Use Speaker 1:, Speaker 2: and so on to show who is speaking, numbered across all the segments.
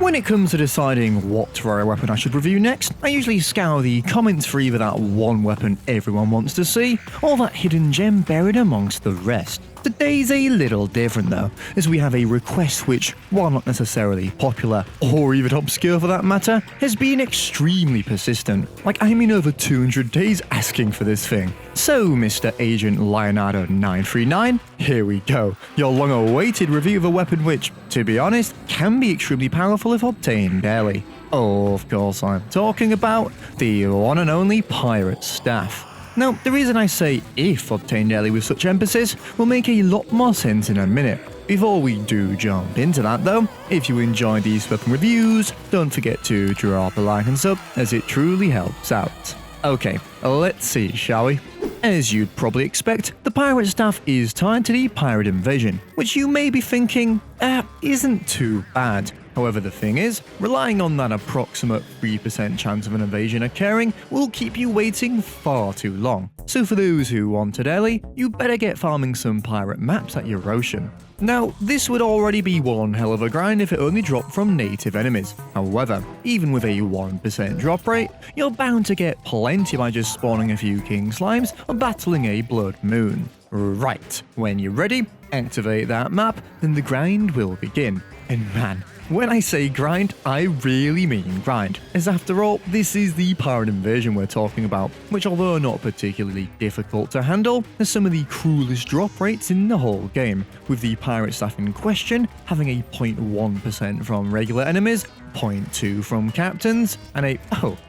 Speaker 1: When it comes to deciding what Terraria weapon I should review next, I usually scour the comments for either that one weapon everyone wants to see, or that hidden gem buried amongst the rest. Today's a little different though, as we have a request which, while not necessarily popular, or even obscure for that matter, has been extremely persistent. Like, I'm in over 200 days asking for this thing. So, Mr. Agent Leonardo 939, here we go. Your long-awaited review of a weapon which, to be honest, can be extremely powerful if obtained daily. Of course, I'm talking about the one and only Pirate Staff. Now, the reason I say if obtained early with such emphasis will make a lot more sense in a minute. Before we do jump into that though, if you enjoy these weapon reviews, don't forget to drop a like and sub, as it truly helps out. Okay, let's see, shall we? As you'd probably expect, the Pirate Staff is tied to the Pirate Invasion, which you may be thinking, isn't too bad. However, the thing is, relying on that approximate 3% chance of an invasion occurring will keep you waiting far too long. So for those who want it early, you better get farming some pirate maps at your ocean. Now, this would already be one hell of a grind if it only dropped from native enemies. However, even with a 1% drop rate, you're bound to get plenty by just spawning a few king slimes or battling a blood moon. Right, when you're ready, activate that map, then the grind will begin. And man, when I say grind, I really mean grind, as after all, this is the Pirate Invasion we're talking about, which although not particularly difficult to handle, has some of the cruelest drop rates in the whole game, with the Pirate Staff in question having a 0.1% from regular enemies, 0.2 from captains, and a,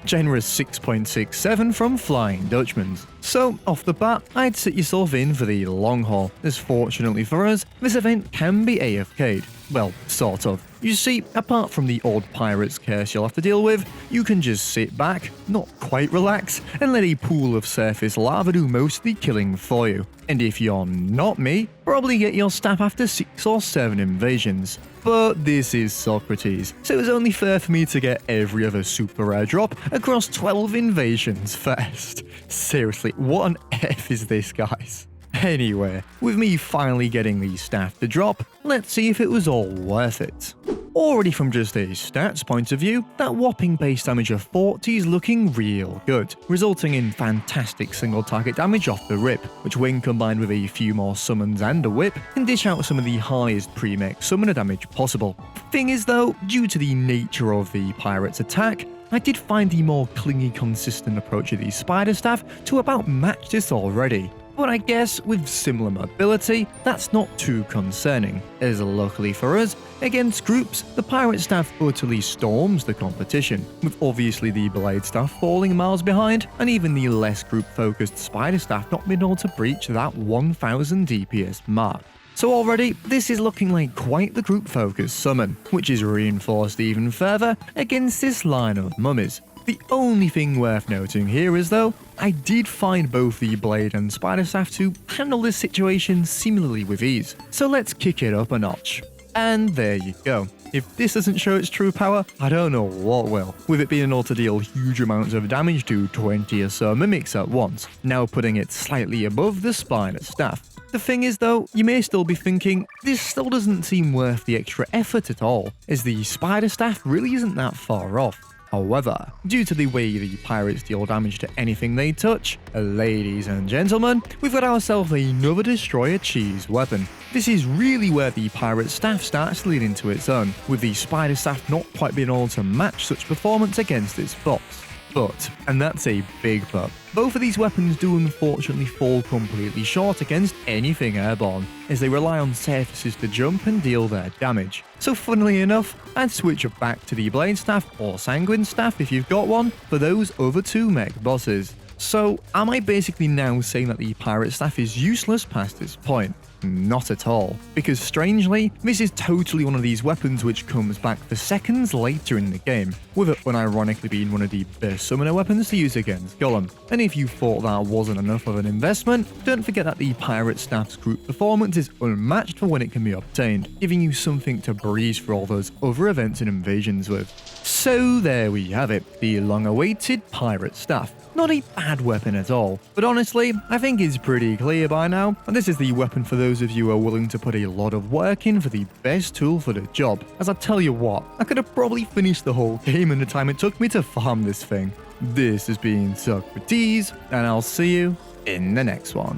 Speaker 1: generous 6.67 from Flying Dutchmans. So, off the bat, I'd sit yourself in for the long haul, as fortunately for us, this event can be AFK'd. Well, sort of. You see, apart from the odd pirate's curse you'll have to deal with, you can just sit back, not quite relax, and let a pool of surface lava do most of the killing for you. And if you're not me, probably get your staff after 6 or 7 invasions. But this is Socrates, so it's only fair for me to get every other super rare drop across 12 invasions first. Seriously, what on earth is this, guys? Anyway, with me finally getting the staff to drop, let's see if it was all worth it. Already from just a stats point of view, that whopping base damage of 40 is looking real good, resulting in fantastic single target damage off the rip, which when combined with a few more summons and a whip, can dish out some of the highest pre-mech summoner damage possible. Thing is though, due to the nature of the pirate's attack, I did find the more clingy consistent approach of the Spider Staff to about match this already. But I guess with similar mobility, that's not too concerning, as luckily for us, against groups, the Pirate Staff utterly storms the competition, with obviously the Blade Staff falling miles behind, and even the less group-focused Spider Staff not being able to breach that 1000 DPS mark. So already, this is looking like quite the group-focused summon, which is reinforced even further against this line of mummies. The only thing worth noting here is though, I did find both the Blade and Spider Staff to handle this situation similarly with ease, so let's kick it up a notch. And there you go. If this doesn't show its true power, I don't know what will, with it being able to deal huge amounts of damage to 20 or so mimics at once, now putting it slightly above the Spider Staff. The thing is though, you may still be thinking, this still doesn't seem worth the extra effort at all, as the Spider Staff really isn't that far off. However, due to the way the pirates deal damage to anything they touch, ladies and gentlemen, we've got ourselves another Destroyer Cheese weapon. This is really where the Pirate Staff starts to lead into its own, with the Spider Staff not quite being able to match such performance against its bots. But, and that's a big but, both of these weapons do unfortunately fall completely short against anything airborne, as they rely on surfaces to jump and deal their damage. So funnily enough, I'd switch it back to the Blade Staff or Sanguine Staff if you've got one for those other 2 mech bosses. So am I basically now saying that the Pirate Staff is useless past this point? Not at all, because strangely, this is totally one of these weapons which comes back for seconds later in the game, with it unironically being one of the best summoner weapons to use against Golem. And if you thought that wasn't enough of an investment, don't forget that the Pirate Staff's group performance is unmatched for when it can be obtained, giving you something to breeze for all those other events and invasions with. So there we have it, the long-awaited Pirate Staff. Not a bad weapon at all, but honestly, I think it's pretty clear by now, and this is the weapon for those those of you who are willing to put a lot of work in for the best tool for the job, as I tell you what, I could have probably finished the whole game in the time it took me to farm this thing. This has been sockrteez, and I'll see you in the next one.